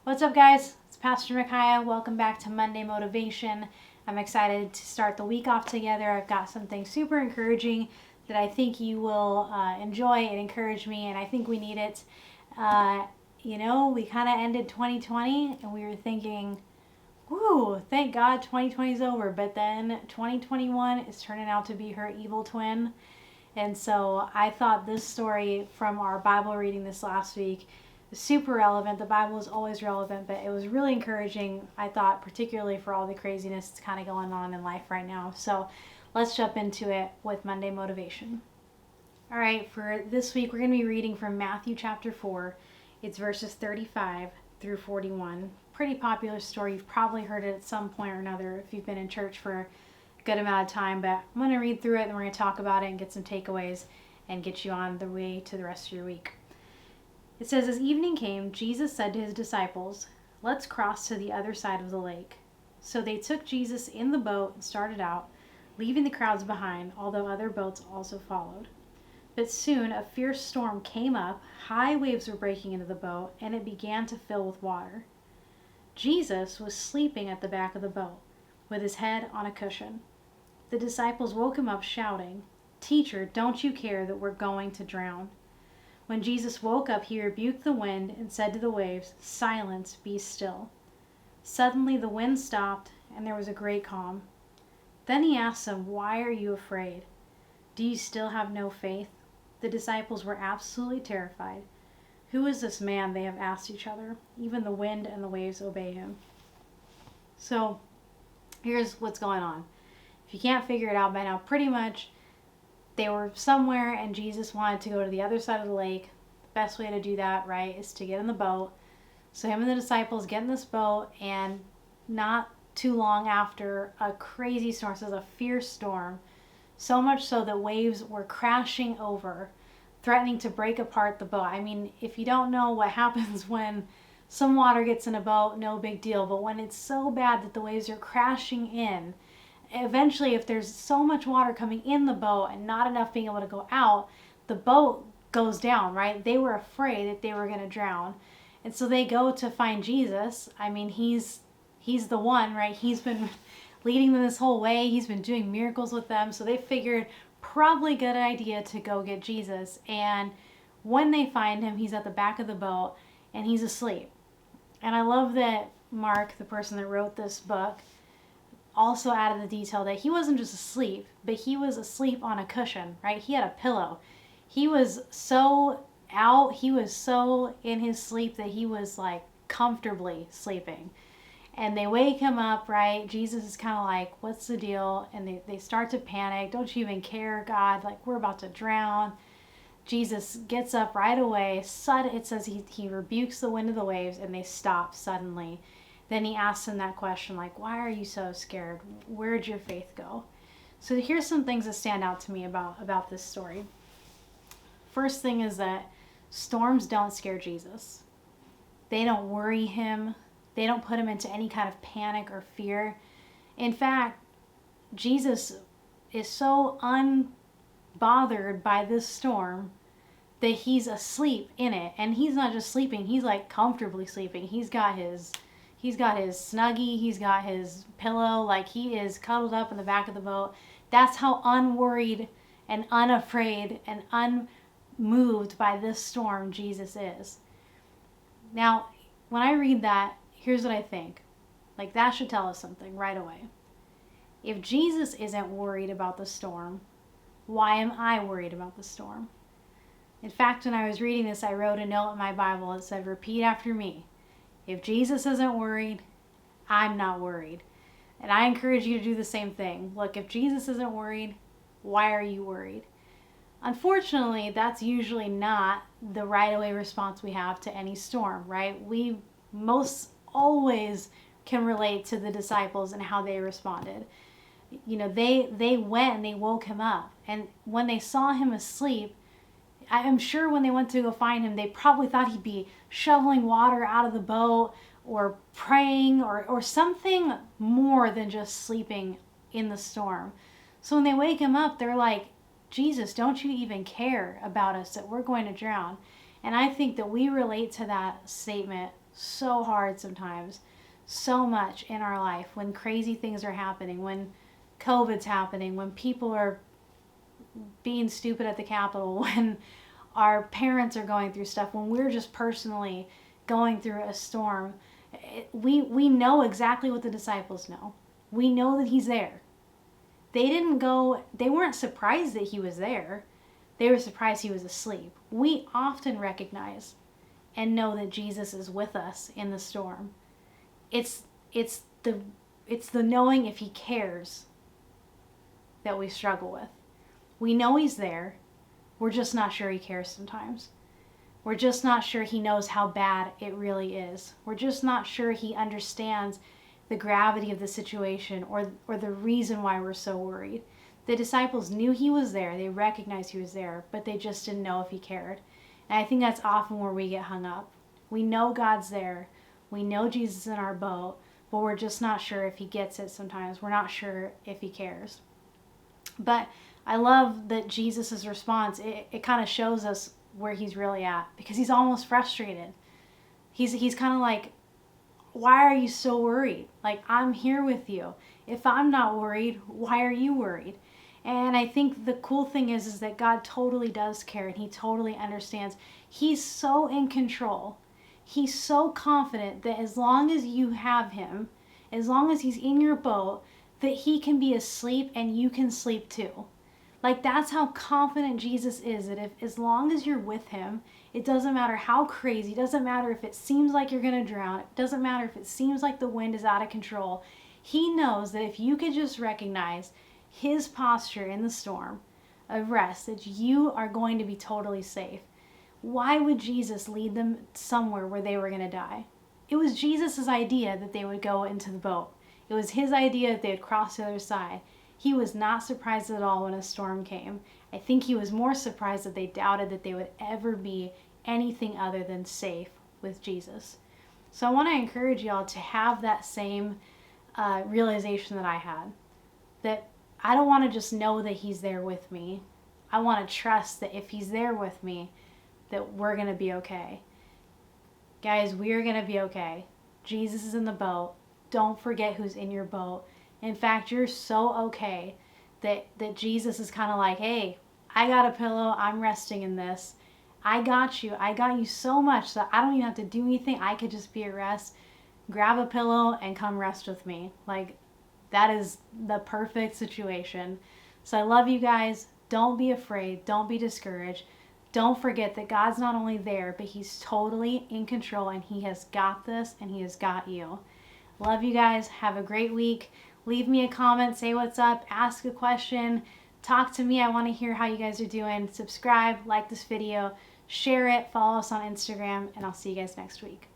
What's up, guys? It's Pastor Micaiah. Welcome back to Monday Motivation. I'm excited to start the week off together. I've got something super encouraging that I think you will enjoy. It encouraged me, and I think we need it. We kind of ended 2020, and we were thinking, whoo, thank God 2020 is over. But then 2021 is turning out to be her evil twin. And so I thought this story from our Bible reading this last week is super relevant. The Bible is always relevant, but it was really encouraging, I thought, particularly for all the craziness that's kind of going on in life right now. So let's jump into it with Monday Motivation. All right, for this week, we're going to be reading from Matthew chapter 4. It's verses 35 through 41. Pretty popular story. You've probably heard it at some point or another if you've been in church for a good amount of time, but I'm going to read through it and we're going to talk about it and get some takeaways and get you on the way to the rest of your week. It says, as evening came, Jesus said to his disciples, "Let's cross to the other side of the lake." So they took Jesus in the boat and started out, leaving the crowds behind, although other boats also followed. But soon a fierce storm came up, high waves were breaking into the boat, and it began to fill with water. Jesus was sleeping at the back of the boat, with his head on a cushion. The disciples woke him up shouting, "Teacher, don't you care that we're going to drown?" When Jesus woke up, he rebuked the wind and said to the waves, "Silence, be still." Suddenly the wind stopped and there was a great calm. Then he asked them, "Why are you afraid? Do you still have no faith?" The disciples were absolutely terrified. "Who is this man?" they have asked each other. "Even the wind and the waves obey him." So here's what's going on. If you can't figure it out by now, pretty much they were somewhere and Jesus wanted to go to the other side of the lake. The best way to do that, right, is to get in the boat. So him and the disciples get in this boat, and not too long after, a crazy storm, so it was a fierce storm, so much so that waves were crashing over, threatening to break apart the boat. I mean, if you don't know what happens when some water gets in a boat, no big deal. But when it's so bad that the waves are crashing in, eventually, if there's so much water coming in the boat and not enough being able to go out, the boat goes down, right? They were afraid that they were going to drown. And so they go to find Jesus. I mean, he's the one, right? He's been leading them this whole way. He's been doing miracles with them. So they figured probably good idea to go get Jesus. And when they find him, he's at the back of the boat and he's asleep. And I love that Mark, the person that wrote this book, also added the detail that he wasn't just asleep, but he was asleep on a cushion, right? He had a pillow. He was so out, he was so in his sleep that he was like comfortably sleeping. And they wake him up, right? Jesus is kind of like, "What's the deal?" And they start to panic. "Don't you even care, God? Like, we're about to drown." Jesus gets up right away. It says he rebukes the wind of the waves and they stop suddenly. Then he asks him that question, like, "Why are you so scared? Where'd your faith go?" So here's some things that stand out to me about this story. First thing is that storms don't scare Jesus. They don't worry him. They don't put him into any kind of panic or fear. In fact, Jesus is so unbothered by this storm that he's asleep in it. And he's not just sleeping, he's like comfortably sleeping. He's got his Snuggie, he's got his pillow, like he is cuddled up in the back of the boat. That's how unworried and unafraid and unmoved by this storm Jesus is. Now, when I read that, here's what I think. Like, that should tell us something right away. If Jesus isn't worried about the storm, why am I worried about the storm? In fact, when I was reading this, I wrote a note in my Bible that said, "Repeat after me. If Jesus isn't worried, I'm not worried." And I encourage you to do the same thing. Look, if Jesus isn't worried, why are you worried? Unfortunately, that's usually not the right away response we have to any storm, right? We most always can relate to the disciples and how they responded. You know, they went and they woke him up. And when they saw him asleep, I'm sure when they went to go find him, they probably thought he'd be shoveling water out of the boat or praying or something more than just sleeping in the storm. So when they wake him up, they're like, Jesus, don't you even care about us that we're going to drown? And I think that we relate to that statement so hard sometimes, so much in our life when crazy things are happening, when COVID's happening, when people are being stupid at the Capitol, when our parents are going through stuff, when we're just personally going through a storm. We know exactly what the disciples know. We know that he's there. They weren't surprised that he was there. They were surprised he was asleep. We often recognize and know that Jesus is with us in the storm. It's the knowing if he cares that we struggle with. We know he's there. We're just not sure he cares sometimes. We're just not sure he knows how bad it really is. We're just not sure he understands the gravity of the situation or the reason why we're so worried. The disciples knew he was there. They recognized he was there, but they just didn't know if he cared. And I think that's often where we get hung up. We know God's there. We know Jesus is in our boat, but we're just not sure if he gets it sometimes. We're not sure if he cares. But I love that Jesus' response, it kind of shows us where he's really at, because he's almost frustrated. He's kind of like, why are you so worried? Like, I'm here with you. If I'm not worried, why are you worried? And I think the cool thing is that God totally does care, and he totally understands. He's so in control. He's so confident that as long as you have him, as long as he's in your boat, that he can be asleep and you can sleep too. Like, that's how confident Jesus is, that if as long as you're with him, it doesn't matter how crazy, it doesn't matter if it seems like you're going to drown, it doesn't matter if it seems like the wind is out of control. He knows that if you could just recognize his posture in the storm of rest, that you are going to be totally safe. Why would Jesus lead them somewhere where they were going to die? It was Jesus' idea that they would go into the boat. It was his idea that they would cross the other side. He was not surprised at all when a storm came. I think he was more surprised that they doubted that they would ever be anything other than safe with Jesus. So I want to encourage y'all to have that same realization that I had. That I don't want to just know that he's there with me. I want to trust that if he's there with me, that we're going to be okay. Guys, we are going to be okay. Jesus is in the boat. Don't forget who's in your boat. In fact, you're so okay that Jesus is kind of like, hey, I got a pillow. I'm resting in this. I got you. I got you so much that I don't even have to do anything. I could just be at rest. Grab a pillow and come rest with me. Like, that is the perfect situation. So I love you guys. Don't be afraid. Don't be discouraged. Don't forget that God's not only there, but he's totally in control, and he has got this, and he has got you. Love you guys. Have a great week. Leave me a comment. Say what's up. Ask a question. Talk to me. I want to hear how you guys are doing. Subscribe, like this video, share it, follow us on Instagram, and I'll see you guys next week.